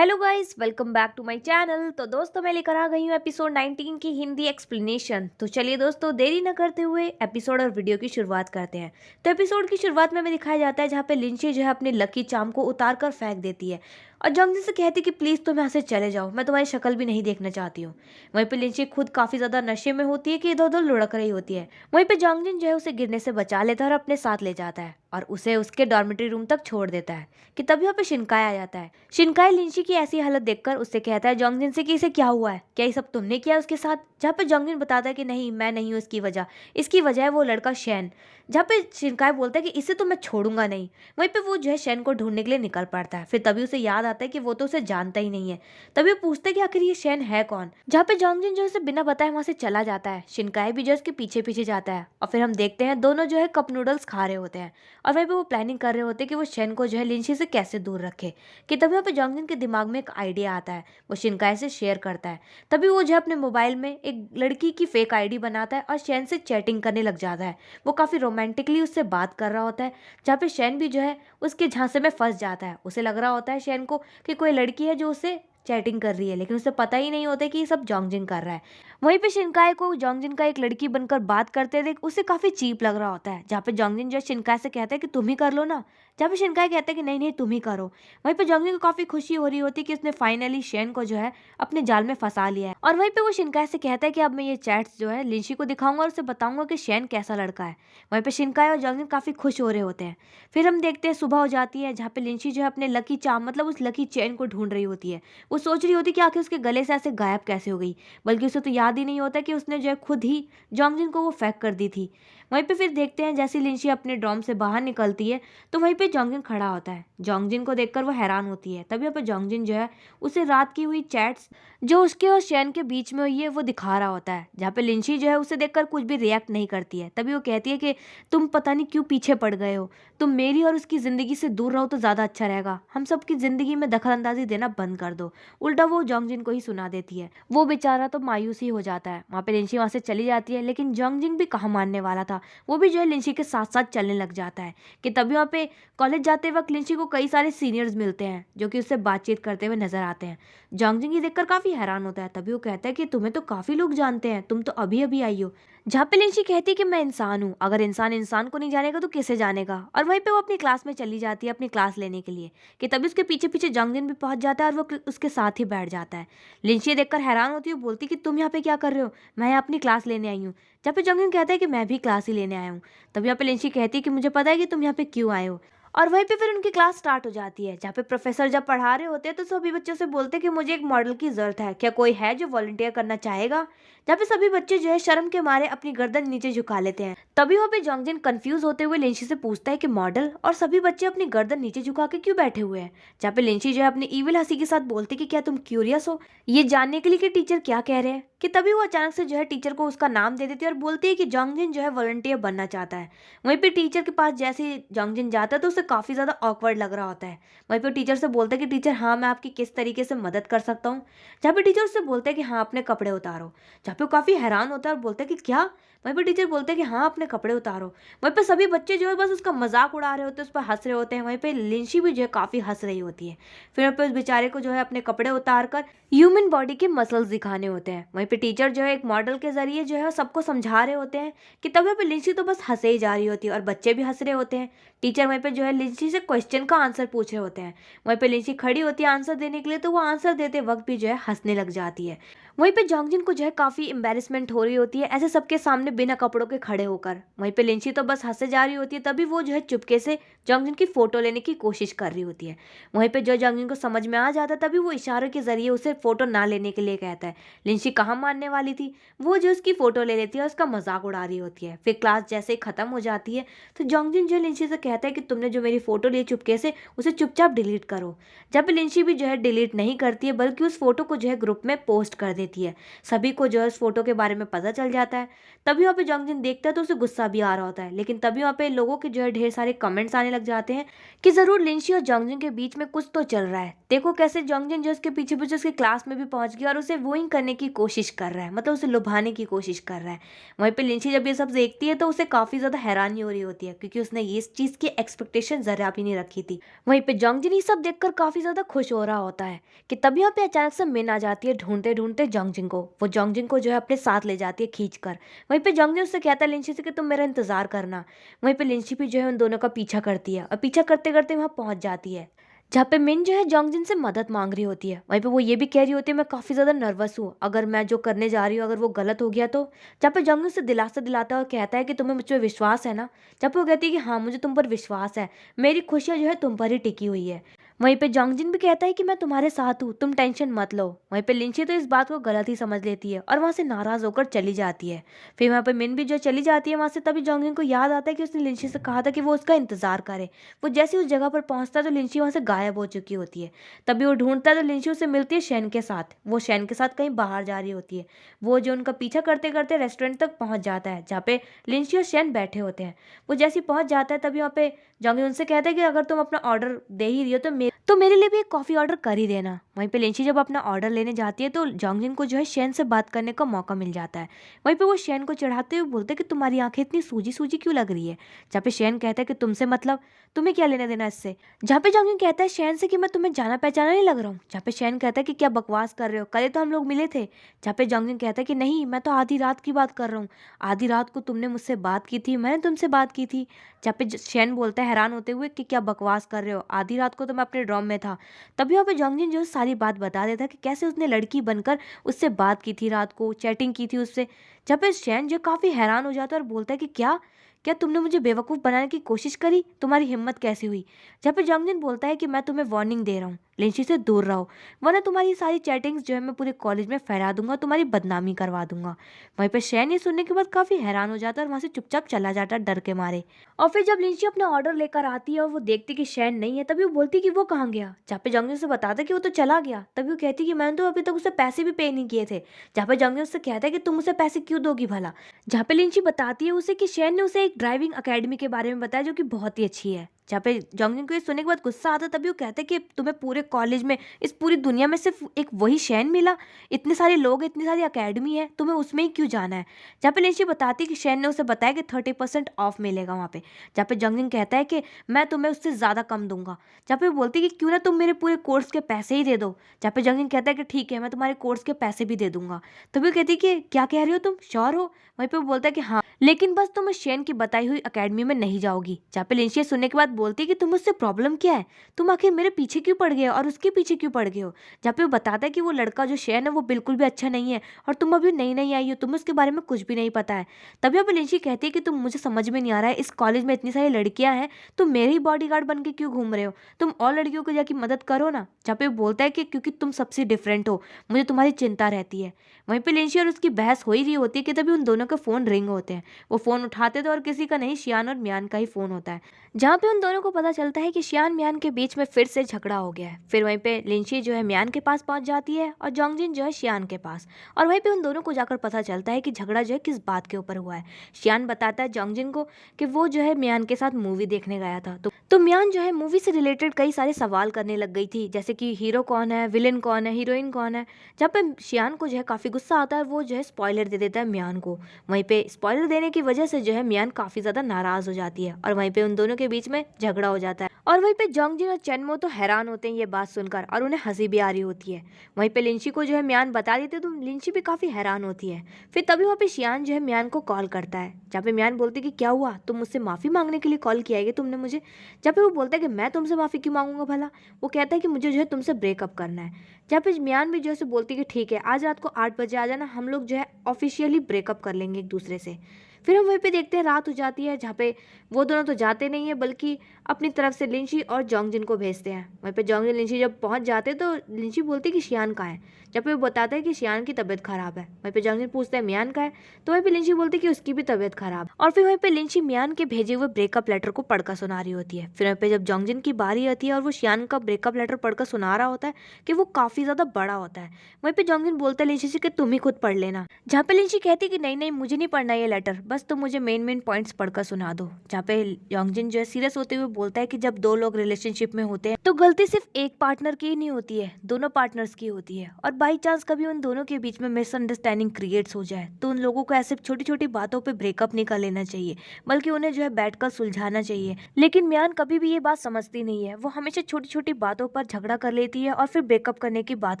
Hello guys, welcome back to my channel. तो दोस्तों, मैं लेकर आ गई हूँ एपिसोड 19 की हिंदी एक्सप्लेनेशन। तो चलिए दोस्तों, देरी न करते हुए एपिसोड और वीडियो की शुरुआत करते हैं। तो एपिसोड की शुरुआत में हमें दिखाया जाता है जहाँ पे लिंची जो है अपनी लकी चार्म को उतार कर फेंक देती है और जंगजी से कहती है कि प्लीज़ तुम यहाँ से चले जाओ, मैं तुम्हारी शक्ल भी नहीं देखना चाहती हूँ। वहीं पे लिंची खुद काफ़ी ज़्यादा नशे में होती है कि इधर उधर लुढ़क रही होती है। वहीं पे जंगजिन जो है उसे गिरने से बचा लेता है और अपने साथ ले जाता है और उसे उसके डॉर्मेटरी रूम तक छोड़ देता है कि तभी वहाँ पे शिनकाई आ जाता है। शिनकाई लिंची की ऐसी हालत देखकर उससे कहता है जोंगजिन से कि इसे क्या हुआ है, क्या ये सब तुमने किया उसके साथ। जहाँ पे जोंगजिन बताता है कि नहीं, मैं नहीं हूँ इसकी वजह है वो लड़का शैन। जहाँ पे शिनकाई बोलता है कि इसे तो मैं छोड़ूंगा नहीं। वहीं पे वो जो है शैन को ढूंढने के लिए निकल पड़ता है। फिर तभी उसे याद आता है कि वो तो उसे जानता ही नहीं है। तभी वो पूछता है कि आखिर ये शैन है कौन। जहाँ पे जोंगजिन जो है उसे बिना बताए वहां से चला जाता है। शिनकाई भी जो है उसके पीछे पीछे जाता है और फिर हम देखते हैं दोनों जो है कप नूडल्स खा रहे होते हैं और वहीं पे वो प्लानिंग कर रहे होते हैं कि वो शैन को जो है लिंची से कैसे दूर रखे। कि तभी वहाँ पे जोंगजिन के दिमाग में एक आइडिया आता है। वो शिनकाई से शेयर करता है। तभी वो जो है अपने मोबाइल में एक लड़की की फेक आईडी बनाता है और शैन से चैटिंग करने लग जाता है। वो काफ़ी रोमांटिकली उससे बात कर रहा होता है, जहाँ पे शैन भी जो है उसके झांसे में फंस जाता है। उसे लग रहा होता है शैन को कि कोई लड़की है जो उसे चैटिंग कर रही है, लेकिन उसे पता ही नहीं होता कि ये सब जोंगजिन कर रहा है। वहीं पे शिनकाई को जोंगजिन का एक लड़की बनकर बात करते देख उसे काफ़ी चीप लग रहा होता है। जहाँ पे जोंगजिन जो शिनकाई से कहता है कि तुम ही कर लो ना। जहाँ पे शिनकाई कहता है कि नहीं नहीं, तुम ही करो। वहीं पे जोंगजिन को काफ़ी खुशी हो रही होती है कि उसने फाइनली शैन को जो है अपने जाल में फंसा लिया है। और वहीं पे वो शिनकाई से कहता है कि अब मैं ये चैट्स जो है लिंची को दिखाऊंगा और उसे बताऊंगा कि शैन कैसा लड़का है। वहीं पे शिनकाई और जोंगजिन काफ़ी खुश हो रहे होते हैं। फिर हम देखते हैं सुबह हो जाती है, जहाँ पे लिंची जो है अपने लकी चार्म मतलब उस लकी चेन को ढूंढ रही होती है। वो सोच रही होती है कि आखिर उसके गले से ऐसे गायब कैसे हो गई, बल्कि उसे तो याद ही नहीं होता कि उसने जो है खुद ही जोंगजिन को वो फेंक कर दी थी। वहीं पे फिर देखते हैं जैसे लिंची अपने डॉर्म से बाहर निकलती है तो वहीं पे जोंगजिन खड़ा होता है। जोंगजिन को देखकर वो हैरान होती है। तभी यहाँ पे जोंगजिन जो है उसे रात की हुई चैट्स जो उसके और शैन के बीच में हुई है वो दिखा रहा होता है। जहाँ पे लिंची जो है उसे देखकर कुछ भी रिएक्ट नहीं करती है। तभी वो कहती है कि तुम पता नहीं क्यों पीछे पड़ गए हो, तुम मेरी और उसकी ज़िंदगी से दूर रहो तो ज़्यादा अच्छा रहेगा, हम सबकी ज़िंदगी में दखल अंदाजी देना बंद कर दो। उल्टा वो जोंगजिन को ही सुना देती है। वो बेचारा तो मायूस ही हो जाता है। वहाँ पे लिंची वहाँ से चली जाती है, लेकिन जोंगजिन भी कहाँ मानने वाला था। वो भी जो है लिंची के साथ साथ चलने लग जाता है। कि तभी वहाँ पे कॉलेज जाते वक्त लिंची को कई सारे सीनियर्स मिलते हैं जो कि उससे बातचीत करते हुए नजर आते हैं। जोंगजिन ये देखकर काफ़ी हैरान होता है। तभी वो कहता है कि तुम्हें तो काफ़ी लोग जानते हैं, तुम तो अभी अभी आई हो। जहाँ पे लिंची कहती है कि मैं इंसान हूँ, अगर इंसान इंसान को नहीं जानेगा तो किसे जानेगा। और वहीं पे वो अपनी क्लास में चली जाती है अपनी क्लास लेने के लिए। कि तभी उसके पीछे पीछे जोंगजिन भी पहुंच जाता है और वो उसके साथ ही बैठ जाता है। लिंची देखकर हैरान होती है, बोलती कि तुम यहाँ पे क्या कर रहे हो, मैं यहाँ अपनी क्लास लेने आई हूँ। जहाँ पे जोंगजिन कहता है कि मैं भी क्लास ही लेने आया हूँ। तभी यहाँ पे लिंची कहती है कि मुझे पता है कि तुम यहाँ पे क्यों आए हो। और वहीं पे फिर उनकी क्लास स्टार्ट हो जाती है, जहाँ पे प्रोफेसर जब पढ़ा रहे होते हैं तो सभी बच्चों से बोलते हैं कि मुझे एक मॉडल की जरूरत है, क्या कोई है जो वॉलंटियर करना चाहेगा। जहाँ पे सभी बच्चे जो है शर्म के मारे अपनी गर्दन नीचे झुका लेते हैं। तभी वहाँ पे जोंगजिन कंफ्यूज होते हुए लिंची से पूछता है कि मॉडल, और सभी बच्चे अपनी गर्दन नीचे झुका के क्यों बैठे हुए हैं। जहाँ पे लिंची जो है अपनी ईविल हंसी के साथ बोलती कि क्या तुम क्यूरियस हो ये जानने के लिए कि टीचर क्या कह रहे हैं। कि तभी वो अचानक से जो है टीचर को उसका नाम दे देती है और बोलती है कि जोंगजिन जो है वॉलंटियर बनना चाहता है। वहीं पे टीचर के पास जैसे ही जोंगजिन जाता है तो उसे काफ़ी ज़्यादा ऑकवर्ड लग रहा होता है। वहीं पे टीचर से बोलता है कि टीचर हाँ, मैं आपकी किस तरीके से मदद कर सकता हूँ। जहाँ पे टीचर उससे बोलते हैं कि हाँ, अपने कपड़े उतारो। जहाँ पे वो काफ़ी हैरान होता है और बोलता है कि क्या। वहीं पे टीचर बोलते हैं कि हाँ, अपने कपड़े उतारो। वहीं पे सभी बच्चे जो है बस उसका मजाक उड़ा रहे होते हैं, उस पर हंस रहे होते हैं। वहीं पे लिंची भी जो है काफ़ी हंस रही होती है। फिर वहीं पे उस बेचारे को जो है अपने कपड़े उतार कर ह्यूमन बॉडी के मसल्स दिखाने होते हैं। वहीं पे टीचर जो है एक मॉडल के जरिए जो है सबको समझा रहे होते हैं। कि तभी पे लिंची तो बस हंसे ही जा रही होती है और बच्चे भी हंस रहे होते हैं। टीचर वहीं पे जो है लिंची से क्वेश्चन का आंसर पूछ रहे होते हैं। वहीं पे लिंची खड़ी होती है आंसर देने के लिए, तो वो आंसर देते वक्त भी जो है हंसने लग जाती है। वहीं पे जोंगजिन को जो है काफ़ी एम्बेरसमेंट हो रही होती है ऐसे सबके सामने बिना कपड़ों के खड़े होकर। वहीं पे लिंची तो बस हंसे जा रही होती है। तभी वो जो है चुपके से जोंगजिन की फ़ोटो लेने की कोशिश कर रही होती है। वहीं पे जो जोंगजिन को समझ में आ जाता है तभी वो इशारों के जरिए उसे फ़ोटो ना लेने के लिए कहता है। लिंची कहाँ मानने वाली थी, वो जो उसकी फ़ोटो ले लेती है और उसका मजाक उड़ा रही होती है। फिर क्लास जैसे ही ख़त्म हो जाती है तो जोंगजिन जो लिंची से कहता है कि तुमने जो मेरी फ़ोटो ली चुपके से, उसे चुपचाप डिलीट करो। जब लिंची भी जो है डिलीट नहीं करती है बल्कि उस फोटो को जो है ग्रुप में पोस्ट कर देती है। देती है। सभी को जो है उस फोटो के बारे में पता चल जाता है। तभी वहाँ पे जंगजिन देखता है तो उसे गुस्सा भी आ रहा होता है, लेकिन तभी वहाँ पे लोगों के जो है ढेर सारे कमेंट्स आने लग जाते हैं कि जरूर लिंशी और जंगजिन के बीच में कुछ तो चल रहा है। देखो कैसे जंगजिन जो उसके पीछे पीछे उसके क्लास में भी पहुंच गया और उसे वोइंग करने की कोशिश कर रहा है, मतलब उसे लुभाने की कोशिश कर रहा है। वहीं पे लिंशी जब ये सब देखती है तो उसे काफी ज्यादा हैरानी हो रही होती है, क्योंकि उसने इस चीज की एक्सपेक्टेशन जरा भी नहीं रखी थी। वहीं पे जंगजिन ये सब देखकर काफी ज्यादा खुश हो रहा होता है कि तभी यहाँ पे अचानक से मिन आ जाती है ढूंढते ढूंढते जंगजिन को। वो जंगजिन को जो है अपने साथ ले जाती है खींच कर। वहीं पे जंगजिन उससे कहता है लिंशी से कि तुम मेरा इंतजार करना। वहीं पे लिंशी भी जो है उन दोनों का पीछा करती है और पीछा करते करते वहां पहुंच जाती है, जहाँ पे मिन जो है जंगजिन से मदद मांग रही होती है। वहीं पे वो ये भी कह रही होती है मैं काफी ज्यादा नर्वस हूँ, अगर मैं जो करने जा रही हूँ अगर वो गलत हो गया तो। जहाँ पे जंगजिन से दिलासा दिलाता है और कहता है कि तुम्हें मुझ पर विश्वास है ना। जहाँ पे वो कहती है कि हाँ मुझे तुम पर विश्वास है, मेरी खुशियाँ जो है तुम पर ही टिकी हुई है। वहीं पे जंगजिन भी कहता है कि मैं तुम्हारे साथ हूँ, तुम टेंशन मत लो। वहीं पे लिंची तो इस बात को गलत ही समझ लेती है और वहां से नाराज होकर चली जाती है। फिर वहां पे मिन भी जो चली जाती है वहां से, तभी जंगजिन को याद आता है कि उसने लिंची से कहा था कि वो उसका इंतजार करे। वो जैसे उस जगह पर पहुंचता है तो लिंची वहां से गायब हो चुकी होती है। तभी वो ढूंढता है तो लिंची उसे मिलती है शैन के साथ। वो शैन के साथ कहीं बाहर जा रही होती है। वो जो उनका पीछा करते करते रेस्टोरेंट तक पहुंच जाता है जहाँ पे लिंची और शैन बैठे होते हैं। वो जैसे ही पहुंच जाता है तभी वहाँ पे जंगजिन उनसे कहता है कि अगर तुम अपना ऑर्डर दे ही रही हो तो मेरे लिए भी एक कॉफी ऑर्डर कर ही देना। वहीं पे लिंची जब अपना ऑर्डर लेने जाती है तो जंगजिन को जो है शैन से बात करने का मौका मिल जाता है। वहीं पे वो शैन को चढ़ाते हुए बोलते हैं कि तुम्हारी आंखें इतनी सूजी सूजी क्यों लग रही है। जहाँ पे शैन कहता है कि तुमसे मतलब, तुम्हें क्या लेना देना इससे। जहाँ पे जंगजिन कहता है शैन से कि मैं तुम्हें जाना पहचाना नहीं लग रहा हूँ। जहाँ पे शैन कहता है कि क्या बकवास कर रहे हो, कल तो हम लोग मिले थे। जहाँ पे जंगजिन कहता है कि नहीं मैं तो आधी रात की बात कर रहा हूँ, आधी रात को तुमने मुझसे बात की थी, मैंने तुमसे बात की थी। जहाँ पे शैन बोलता है हैरान होते हुए कि क्या बकवास कर रहे हो, आधी रात को तो मैं अपने ड्रॉम में था। तभी वहाँ पे जंगजिन जो सारी बात बता देता है कि कैसे उसने लड़की बनकर उससे बात की थी, रात को चैटिंग की थी उससे। जहाँ पे शैन जो काफी हैरान हो जाता है और बोलता है कि क्या क्या तुमने मुझे बेवकूफ़ बनाने की कोशिश करी, तुम्हारी हिम्मत कैसी हुई। जहाँ पे जंगजिन बोलता है कि मैं तुम्हें वार्निंग दे रहा हूँ, लिंची से दूर रहो, वरना तुम्हारी सारी चैटिंग्स जो है मैं पूरे कॉलेज में फैला दूंगा, तुम्हारी बदनामी करवा दूंगा। वहीं पे शैन ये सुनने के बाद काफी हैरान हो जाता है और वहां से चुपचाप चला जाता है डर के मारे। और फिर जब लिंची अपना ऑर्डर लेकर आती है और वो देखती कि शैन नहीं है, तभी वो बोलती कि वो कहाँ गया। जहाँ पे जंगजिन से बताता कि वो तो चला गया। तभी वो कहती कि मैंने तो अभी तक उसे पैसे भी पे नहीं किए थे। जहाँ पे जंगजिन उससे कहता है कि तुम उसे पैसे क्यों दोगी भला। जहाँ पे लिंची बताती है उसे कि शैन ने उसे एक ड्राइविंग अकेडमी के बारे में बताया जो कि बहुत ही अच्छी है। जहाँ पे जंगजिन को ये सुनने के बाद गुस्सा आता है, तभी वो कहते हैं कि तुम्हें पूरे कॉलेज में, इस पूरी दुनिया में सिर्फ एक वही शैन मिला, इतने सारे लोग, इतनी सारी अकेडमी है, तुम्हें उसमें ही क्यों जाना है। जहाँ पे लिंची बताती है कि शैन ने उसे बताया कि 30% ऑफ मिलेगा वहाँ पे। जहाँ पे जंगजिन कहता है कि मैं तुम्हें उससे ज़्यादा कम दूंगा। जहाँ पे बोलती है कि क्यों ना तुम मेरे पूरे कोर्स के पैसे ही दे दो। जहाँ पे जंगजिन कहता है कि ठीक है मैं तुम्हारे कोर्स के पैसे भी दे दूंगा। तभी वो कहती है कि क्या कह रही हो तुम, श्योर हो। वहीं पे वो बोलता है कि हाँ, लेकिन बस तुम शैन की बताई हुई अकेडमी में नहीं जाओगी। जहाँ पे लिंची सुनने के बाद बोलती है कि तुम उससे प्रॉब्लम क्या है, तुम आखिर मेरे पीछे क्यों पड़ गए हो और उसके पीछे क्यों पड़ गए हो। जहाँ पे वो बताता है कि वो लड़का जो शैन है वो बिल्कुल भी अच्छा नहीं है और तुम अभी नई नई आई हो, तुम्हें उसके बारे में कुछ भी नहीं पता है। तभी अब लिंची कहती है कि तुम, मुझे समझ में नहीं आ रहा है, इस कॉलेज में इतनी सारी लड़कियां हैं, तुम मेरे ही बॉडीगार्ड बन के क्यों घूम रहे हो, तुम और लड़कियों को जाके मदद करो ना। जहाँ पे बोलता है कि क्योंकि तुम सबसे डिफरेंट हो, मुझे तुम्हारी चिंता रहती है। वहीं पे लिंची और उसकी बहस हो ही रही होती है कि तभी उन दोनों के फोन रिंग होते हैं। वो फोन उठाते थे और किसी का नहीं, शियान और म्यान का ही फोन होता है। जहाँ पे उन दोनों को पता चलता है कि शियान म्यान के बीच में फिर से झगड़ा हो गया है। फिर वहीं पे लिंची जो है म्यान के पास पहुंच जाती है और जंगजिन जो है शियान के पास। और वहीं पे उन दोनों को जाकर पता चलता है कि झगड़ा जो है किस बात के ऊपर हुआ है। शियान बताता है जंगजिन को कि वो जो है म्यान के साथ मूवी देखने गया था, तो म्यान जो है मूवी से रिलेटेड कई सारे सवाल करने लग गई थी, जैसे कि हीरो कौन है, विलेन कौन है, हीरोइन कौन है। जहाँ पे शियान को जो है काफी गुस्सा आता है, वो जो है स्पॉइलर दे देता है म्यान को। वहीं पे स्पॉइलर देने की वजह से जो है म्यान काफी ज्यादा नाराज हो जाती है और वहीं पे उन दोनों के बीच में झगड़ा हो जाता है। और वहीं पे जंगजिन और चेनमो तो हैरान होते हैं ये बात सुनकर और उन्हें हंसी भी आ रही होती है। वहीं पे लिंची को जो है म्यान बता देते तो लिंची भी काफी हैरान होती है। फिर तभी वहाँ पे शियान जो है म्यान को कॉल करता है, जहाँ पे म्यान बोलती है कि क्या हुआ, तुम मुझसे माफी मांगने के लिए कॉल किया है तुमने मुझे। जहाँ पे वो बोलता है कि मैं तुमसे माफी क्यों मांगूंगा भला। वो कहता है कि मुझे जो है तुमसे ब्रेकअप करना है। जहाँ पे म्यान भी जो है बोलती है कि ठीक है आज रात को 8 बजे आ जाना, हम लोग जो है ऑफिशियली ब्रेकअप कर लेंगे एक दूसरे से। फिर हम वहीं पे देखते हैं रात हो जाती है, जहाँ पे वो दोनों तो जाते नहीं है बल्कि अपनी तरफ से लिंची और जंगजिन को भेजते हैं। वहीं पे जंगजिन लिंची जब पहुंच जाते तो लिंची बोलती है कि शियान कहाँ है। जब पे वो बताता है कि शियान की तबीयत खराब है। वहीं पे जंगजिन पूछता है मियान का है, तो वहीं पे लिंची बोलती है कि उसकी भी तबीयत खराब। और फिर वहीं पे लिंची मियान के भेजे हुए ब्रेकअप लेटर को पढ़कर सुना रही होती है। फिर वहीं पे जब जंगजिन की बारी आती है और वो शियान का ब्रेकअप लेटर पढ़कर सुना रहा होता है कि वो काफी ज्यादा बड़ा होता है, वहीं पे जंगजिन बोलता है लिंची से कि तुम ही खुद पढ़ लेना। जहाँ पे लिंची कहती है कि नहीं नहीं मुझे नहीं पढ़ना ये लेटर, बस तुम मुझे मेन पॉइंट्स पढ़कर सुना दो। जहाँ पे जंगजिन जो है सीरियस होते हुए बोलता है कि जब दो लोग रिलेशनशिप में होते हैं तो गलती सिर्फ एक पार्टनर की ही नहीं होती है, दोनों पार्टनर्स की होती है। और बाई चांस कभी उन दोनों के बीच में मिसअंडरस्टैंडिंग क्रिएट्स हो जाए तो उन लोगों को ऐसे छोटी छोटी बातों पे ब्रेकअप नहीं कर लेना चाहिए, बल्कि उन्हें जो है बैठकर सुलझाना चाहिए। लेकिन मियान कभी भी ये बात समझती नहीं है, वो हमेशा छोटी छोटी बातों पर झगड़ा कर लेती है और फिर ब्रेकअप करने की बात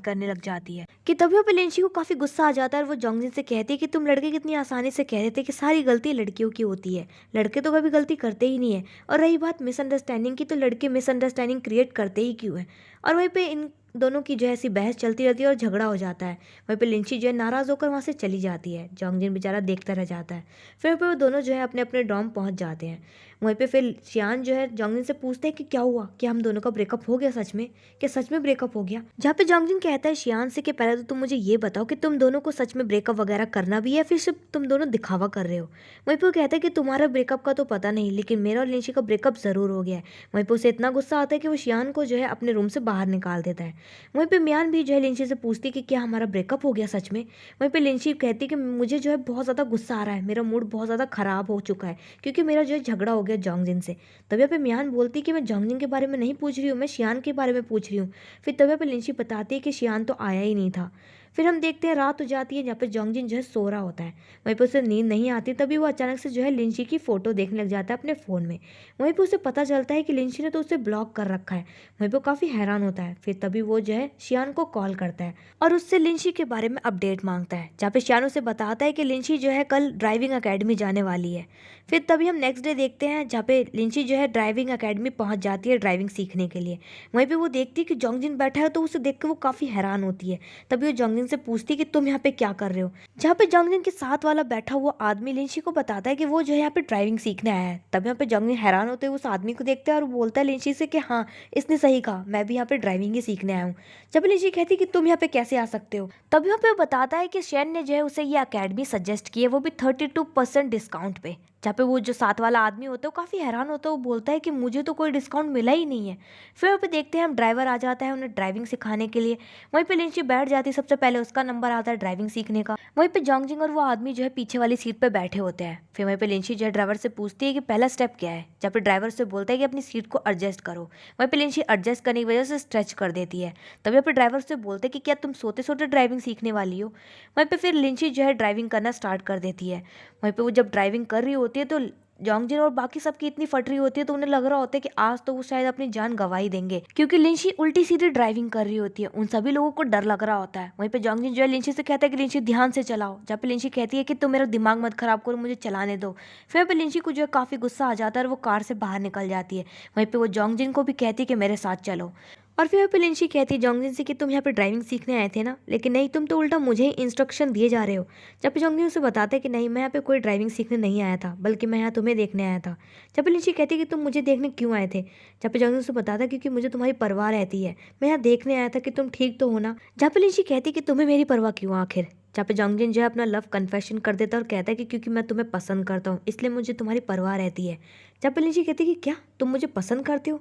करने लग जाती है। कि तभी पे लिंची को काफी गुस्सा आ जाता है और वो जंगजिन से कहती है कि तुम लड़के कितनी आसानी से कह देते कि सारी गलती लड़कियों की होती है, लड़के तो कभी गलती करते ही नहीं है। और रही बात मिसअंडरस्टैंडिंग की, तो लड़के मिसअंडरस्टैंडिंग क्रिएट करते ही क्यों है। और वहीं पे इन दोनों की जो है ऐसी बहस चलती रहती है और झगड़ा हो जाता है। वहीं पे लिंची जो है नाराज होकर वहाँ से चली जाती है, जंगजिन बेचारा देखता रह जाता है। फिर वो दोनों जो है अपने अपने डॉर्म पहुँच जाते हैं। वहीं पे फिर शियान जो है जंगजिन से पूछते हैं कि क्या हुआ, क्या हम दोनों का ब्रेकअप हो गया सच में, क्या सच में ब्रेकअप हो गया। जहाँ पे जंगजिन कहता है शियान से कि पहले तो तुम मुझे ये बताओ कि तुम दोनों को सच में ब्रेकअप वगैरह करना भी है, फिर सिर्फ तुम दोनों दिखावा कर रहे हो। वहीं पे वो कहता है कि तुम्हारा ब्रेकअप का तो पता नहीं, लेकिन मेरा और लिंची का ब्रेकअप जरूर हो गया है। वहीं पे उसे इतना गुस्सा आता है कि वो शियान को जो है अपने रूम से बाहर निकाल देता है। वहीं पे मियान भी जो है लिंची से पूछती है कि क्या हमारा ब्रेकअप हो गया सच में। वहीं पे लिंची कहती है कि मुझे जो है बहुत ज़्यादा गुस्सा आ रहा है, मेरा मूड बहुत ज़्यादा खराब हो चुका है क्योंकि मेरा जो है झगड़ा हो गया जंगजिन से। तभी पे मियान बोलती है कि मैं जंगजिन के बारे में नहीं पूछ रही हूँ, मैं शियान के बारे में पूछ रही हूँ। फिर तभी पे लिंची बताती है कि शियान तो आया ही नहीं था। फिर हम देखते हैं रात हो जाती है, जहाँ पे जंगजिन जो है सो रहा होता है। वहीं पे उसे नींद नहीं आती, तभी वो अचानक से जो है लिंची की फोटो देखने लग जाता है अपने फ़ोन में। वहीं पे उसे पता चलता है कि लिंची ने तो उसे ब्लॉक कर रखा है। वहीं पे वो काफ़ी हैरान होता है। फिर तभी वो जो है शियान को कॉल करता है और उससे लिंची के बारे में अपडेट मांगता है, जहाँ पे शियान उसे बताता है कि लिंची जो है कल ड्राइविंग अकेडमी जाने वाली है। फिर तभी हम नेक्स्ट डे देखते हैं, जहाँ पे लिंची जो है ड्राइविंग अकेडमी पहुंच जाती है ड्राइविंग सीखने के लिए। वहीं पे वो देखती है कि जंगजिन बैठा है, तो उसे देख के वो काफ़ी हैरान होती है। तभी वो जंगजिन से पूछती है कि तुम यहाँ पे क्या कर रहे हो। जहाँ पे जंगजिन के साथ वाला बैठा हुआ आदमी लिंची को बताता है कि वो जो है यहाँ पे ड्राइविंग सीखने आया है। तब यहाँ पे जंगजिन हैरान होते हुए उस आदमी को देखते हैं और बोलता है लिंची से कि हाँ इसने सही कहा, मैं भी यहाँ पे ड्राइविंग ही सीखने आया हूँ। जब लिंची कहती है कि तुम यहाँ पे कैसे आ सकते हो, तब यहाँ पे बताता है कि शेन ने जो है उसे ये अकेडमी सजेस्ट की है, वो भी 32% डिस्काउंट पे। जहाँ पे वो जो साथ वाला आदमी होता है वो काफ़ी हैरान होता है, वो बोलता है कि मुझे तो कोई डिस्काउंट मिला ही नहीं है। फिर वहाँ पे देखते हैं हम ड्राइवर आ जाता है उन्हें ड्राइविंग सिखाने के लिए। वहीं पे लिंची बैठ जाती है, सबसे पहले उसका नंबर आता है ड्राइविंग सीखने का। वहीं पे जंगजिन और वो आदमी जो है पीछे वाली सीट पे बैठे होते हैं। फिर वहीं पे लिंची जो है ड्राइवर से पूछती है कि पहला स्टेप क्या है। जहाँ पे ड्राइवर से बोलता है कि अपनी सीट को एडजस्ट करो। वहीं पे लिंची एडजस्ट करने की वजह से स्ट्रेच कर देती है। तभी यहाँ पे ड्राइवर से बोलते हैं कि क्या तुम सोते सोते ड्राइविंग सीखने वाली हो। वहीं पे फिर लिंची जो है ड्राइविंग करना स्टार्ट कर देती है। वहीं पे वो जब ड्राइविंग कर रही होती है तो जंगजिन और बाकी सबकी इतनी फट रही होती है, तो उन्हें लग रहा होता है कि आज तो वो शायद अपनी जान गंवा ही देंगे, क्योंकि लिंची उल्टी सीधी ड्राइविंग कर रही होती है। उन सभी लोगों को डर लग रहा होता है। वहीं पे जंगजिन जो है लिंची से कहता है कि लिंची ध्यान से चलाओ। जहाँ पे लिंची कहती है कि तुम मेरा दिमाग मत खराब करो, मुझे चलाने दो। फिर पे लिंची को जो है काफी गुस्सा आ जाता है और वो कार से बाहर निकल जाती है। वहीं पे वो जंगजिन को भी कहती है कि मेरे साथ चलो। और फिर यहाँ पे लिंची कहती है जंगजिन से कि तुम यहाँ पे ड्राइविंग सीखने आए थे ना, लेकिन नहीं, तुम तो उल्टा मुझे ही इंस्ट्रक्शन दिए जा रहे हो। जब पे जंगजिन उसे बताते हैं कि नहीं, मैं यहाँ पे कोई ड्राइविंग सीखने नहीं आया था, बल्कि मैं यहाँ तुम्हें देखने आया था। जब पे लिंची कहती है कि तुम मुझे देखने क्यों आए थे। जब पे जंगजिन उसे बताता है क्योंकि मुझे तुम्हारी परवाह रहती है, मैं यहाँ देखने आया था कि तुम ठीक तो हो ना। जहाँ पे लिंची कहती है कि तुम्हें मेरी परवाह क्यों आखिर। जहाँ पे जंगजिन जो है अपना लव कन्फेशन कर देता है और कहता है कि क्योंकि मैं तुम्हें पसंद करता हूँ, इसलिए मुझे तुम्हारी परवाह रहती है। जहाँ पे लिंची कहती है कि क्या तुम मुझे पसंद करते हो,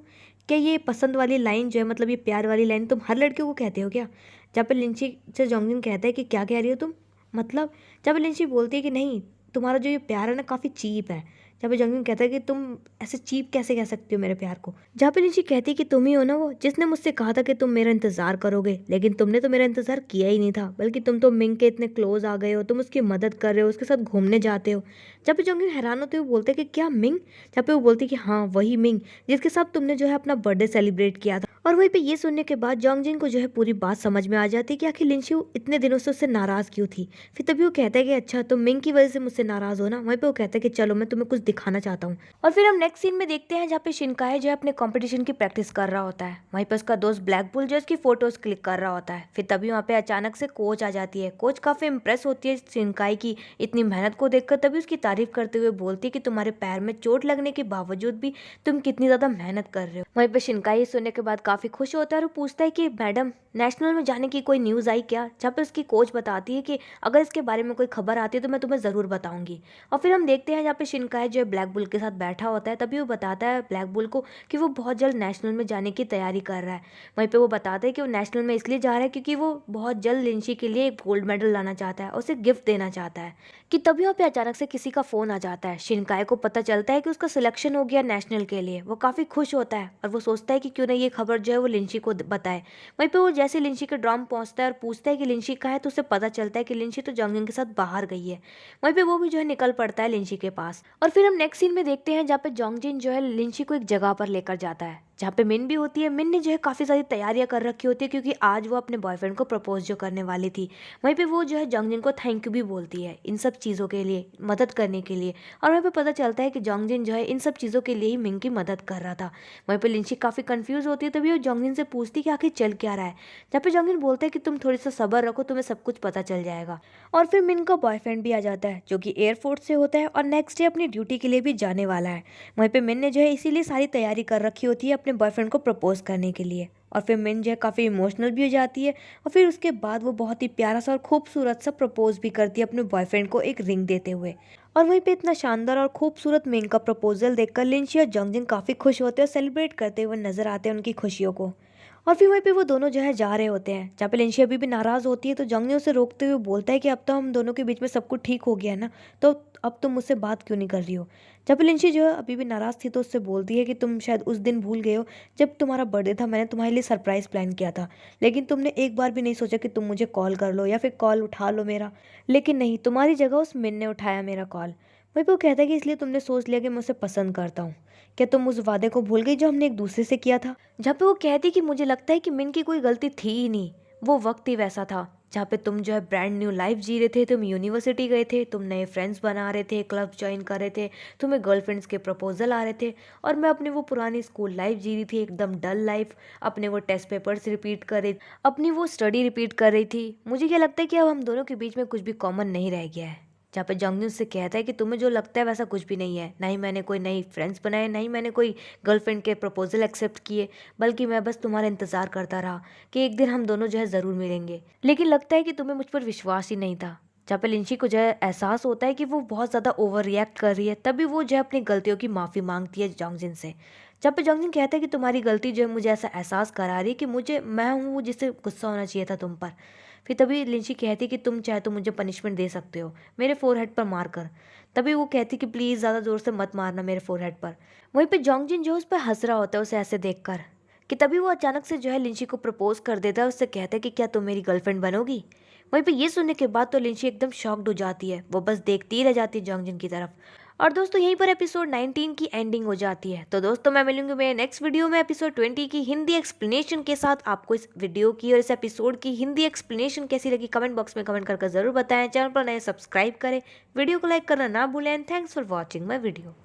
क्या ये पसंद वाली लाइन जो है, मतलब ये प्यार वाली लाइन तुम हर लड़कियों को कहते हो क्या। जहाँ पे लिंची से जंगजिन कहता है कि क्या कह रही हो तुम, मतलब। जब लिंची बोलती है कि नहीं, तुम्हारा जो ये प्यार है ना काफ़ी चीप है। जहाँ पे जंगजिन कहता है कि तुम ऐसे चीप कैसे कह सकती हो मेरे प्यार को। जहाँ पे लिंची कहती है कि तुम ही हो ना वो जिसने मुझसे कहा था कि तुम मेरा इंतजार करोगे, लेकिन तुमने तो मेरा इंतजार किया ही नहीं था, बल्कि तुम तो मिंग के इतने क्लोज आ गए हो, तुम उसकी मदद कर रहे हो, उसके साथ घूमने जाते हो। जहाँ पे जंगजिन हैरान होते हुए बोलते हैं कि क्या मिंग। जहाँ पे वो बोलती है कि हाँ वही मिंग जिसके साथ तुमने जो है अपना बर्थडे सेलिब्रेट किया था। और वहीं पे ये सुनने के बाद जंगजिन को जो है पूरी बात समझ में आ जाती है कि आखिर लिंची इतने दिनों से उससे नाराज क्यों थी। फिर तभी वो कहता है कि अच्छा तुम मिंग की वजह से मुझसे नाराज हो ना। वहीं पे वो कहता है कि चलो मैं तुम्हें कुछ दिखाना चाहता हूँ। और फिर हम नेक्स्ट सीन में देखते हैं जहाँ पे शिनकाए जो है अपने कंपटीशन की प्रैक्टिस कर रहा होता है। वहीं पे उसका दोस्त ब्लैक बुल जो उसकी फोटोज क्लिक कर रहा होता है। फिर तभी वहाँ पे अचानक से कोच आ जाती है। कोच काफी इंप्रेस होती है शिनकाए की इतनी मेहनत को देखकर, तभी उसकी तारीफ करते हुए बोलती है कि तुम्हारे पैर में चोट लगने के बावजूद भी तुम कितनी ज्यादा मेहनत कर रहे हो। वहीं पे शिनकाए सुनने के बाद काफ़ी खुश होता है और वो पूछता है कि मैडम नेशनल में जाने की कोई न्यूज़ आई क्या, जहाँ पे उसकी कोच बताती है कि अगर इसके बारे में कोई खबर आती है तो मैं तुम्हें ज़रूर बताऊंगी। और फिर हम देखते हैं जहाँ पे शिनकाय जो है ब्लैक बुल के साथ बैठा होता है, तभी वो बताता है ब्लैक बुल को कि वो बहुत जल्द नेशनल में जाने की तैयारी कर रहा है। वहीं पे वो बताता है कि वो नेशनल में इसलिए जा रहा है क्योंकि वो बहुत जल्द लिंची के लिए एक गोल्ड मेडल लाना चाहता है, उसे गिफ्ट देना चाहता है। कि तभी वहाँ पे अचानक से किसी का फ़ोन आ जाता है। शिनकाय को पता चलता है कि उसका सिलेक्शन हो गया नेशनल के लिए। वो काफ़ी खुश होता है और वो सोचता है कि क्यों ना ये खबर जो है वो लिंची को बताए। वहीं पे वो जैसे लिंची के ड्रम पहुंचता है और पूछता है कि लिंची कहाँ है, तो उसे पता चलता है कि लिंची तो जंगजिन के साथ बाहर गई है। वहीं पे वो भी जो है निकल पड़ता है लिंची के पास। और फिर हम नेक्स्ट सीन में देखते हैं जहाँ पे जंगजिन जो है लिंची को एक जगह पर लेकर जाता है जहाँ पे मिन भी होती है। मिन ने जो है काफ़ी सारी तैयारियां कर रखी होती है क्योंकि आज वो अपने बॉयफ्रेंड को प्रपोज जो करने वाली थी। वहीं पे वो जो है जंगजिन को थैंक यू भी बोलती है इन सब चीज़ों के लिए, मदद करने के लिए। और वहीं पे पता चलता है कि जंगजिन जो है इन सब चीज़ों के लिए ही मिन की मदद कर रहा था। वहीं पे लिंची काफ़ी कंफ्यूज होती है, तभी वो जंगजिन से पूछती कि आखिर चल क्या रहा है। जहाँ पे जंगजिन बोलता है कि तुम थोड़ी सा सब्र रखो, तुम्हें सब कुछ पता चल जाएगा। और फिर मिन का बॉयफ्रेंड भी आ जाता है जो कि एयरफोर्स से होता है और नेक्स्ट डे अपनी ड्यूटी के लिए भी जाने वाला है। वहीं पे मिन ने जो है इसीलिए सारी तैयारी कर रखी होती है अपने बॉयफ्रेंड को प्रपोज करने के लिए। और फिर मिन जो है काफ़ी इमोशनल भी हो जाती है और फिर उसके बाद वो बहुत ही प्यारा सा और खूबसूरत सा प्रपोज भी करती है अपने बॉयफ्रेंड को एक रिंग देते हुए। और वहीं पे इतना शानदार और खूबसूरत मिन का प्रपोजल देखकर लिंची और जंगजिन काफ़ी खुश होते हैं और सेलिब्रेट करते हुए नजर आते हैं उनकी खुशियों को। और फिर वहीं पे वो दोनों जो है जा रहे होते हैं जहाँ पे लिंची अभी भी नाराज़ होती है, तो जंगजिन उसे रोकते हुए बोलता है कि अब तो हम दोनों के बीच में सब कुछ ठीक हो गया है ना, तो अब तुम मुझसे बात क्यों नहीं कर रही हो। जब पे लिंची जो है अभी भी नाराज़ थी तो उससे बोलती है कि तुम शायद उस दिन भूल गए हो जब तुम्हारा बर्थडे था, मैंने तुम्हारे लिए सरप्राइज़ प्लान किया था, लेकिन तुमने एक बार भी नहीं सोचा कि तुम मुझे कॉल कर लो या फिर कॉल उठा लो मेरा। लेकिन नहीं, तुम्हारी जगह उस मिन ने उठाया मेरा कॉल। वहीं पे वो कहता है कि इसलिए तुमने सोच लिया कि मैं उसे पसंद करता हूँ। क्या तुम उस वादे को भूल गई जो हमने एक दूसरे से किया था। जहाँ पे वो कहती कि मुझे लगता है कि मिन की कोई गलती थी ही नहीं, वो वक्त ही वैसा था जहाँ पे तुम जो है ब्रांड न्यू लाइफ जी रहे थे, तुम यूनिवर्सिटी गए थे, तुम नए फ्रेंड्स बना रहे थे, क्लब ज्वाइन कर रहे थे, तुम्हें गर्लफ्रेंड्स के प्रपोजल आ रहे थे, और मैं अपनी वो पुरानी स्कूल लाइफ जी रही थी, एकदम डल लाइफ, अपने वो टेस्ट पेपर्स रिपीट कर रही, अपनी वो स्टडी रिपीट कर रही थी। मुझे क्या लगता है कि अब हम दोनों के बीच में कुछ भी कॉमन नहीं रह गया है। जहाँ पे जंगजू से कहता है कि तुम्हें जो लगता है वैसा कुछ भी नहीं है, ना ही मैंने कोई नई फ्रेंड्स बनाए, ना ही मैंने कोई गर्लफ्रेंड के प्रपोजल एक्सेप्ट किए, बल्कि मैं बस तुम्हारा इंतज़ार करता रहा कि एक दिन हम दोनों जो है ज़रूर मिलेंगे। लेकिन लगता है कि तुम्हें मुझ पर विश्वास ही नहीं था। जहाँ पे लिंची को जो है एहसास होता है कि वो बहुत ज़्यादा ओवर रिएक्ट कर रही है, तभी वो जो है अपनी गलतियों की माफ़ी मांगती है जॉन्गजिन से। जब पे जॉन्गजिन कहता है कि तुम्हारी गलती जो है मुझे ऐसा एहसास करा रही है कि मैं हूँ वो जिससे गुस्सा होना चाहिए था तुम पर। फिर तभी लिंची कहती कि तुम चाहे तो मुझे पनिशमेंट दे सकते हो मेरे फोरहेड पर मार कर। तभी वो कहती कि प्लीज़ ज़्यादा ज़ोर से मत मारना मेरे फोरहेड पर। वहीं पे जॉन्गजिन जो है उस पर हंस रहा होता है उसे ऐसे देखकर, कि तभी वो अचानक से जो है लिंची को प्रपोज कर देता है, उससे कहता है कि क्या तुम मेरी गर्लफ्रेंड बनोगी। वहीं पे ये सुनने के बाद तो लिंची एकदम शॉक्ड हो जाती है, वो बस देखती ही रह जाती है जॉन्गजिन की तरफ। और दोस्तों यहीं पर एपिसोड 19 की एंडिंग हो जाती है। तो दोस्तों मैं मिलूंगी मेरे नेक्स्ट वीडियो में एपिसोड 20 की हिंदी एक्सप्लेनेशन के साथ। आपको इस वीडियो की और इस एपिसोड की हिंदी एक्सप्लेनेशन कैसी लगी कमेंट बॉक्स में कमेंट करके जरूर बताएं। चैनल पर नए सब्सक्राइब करें, वीडियो को लाइक करना ना भूलें। Thanks for watching my video.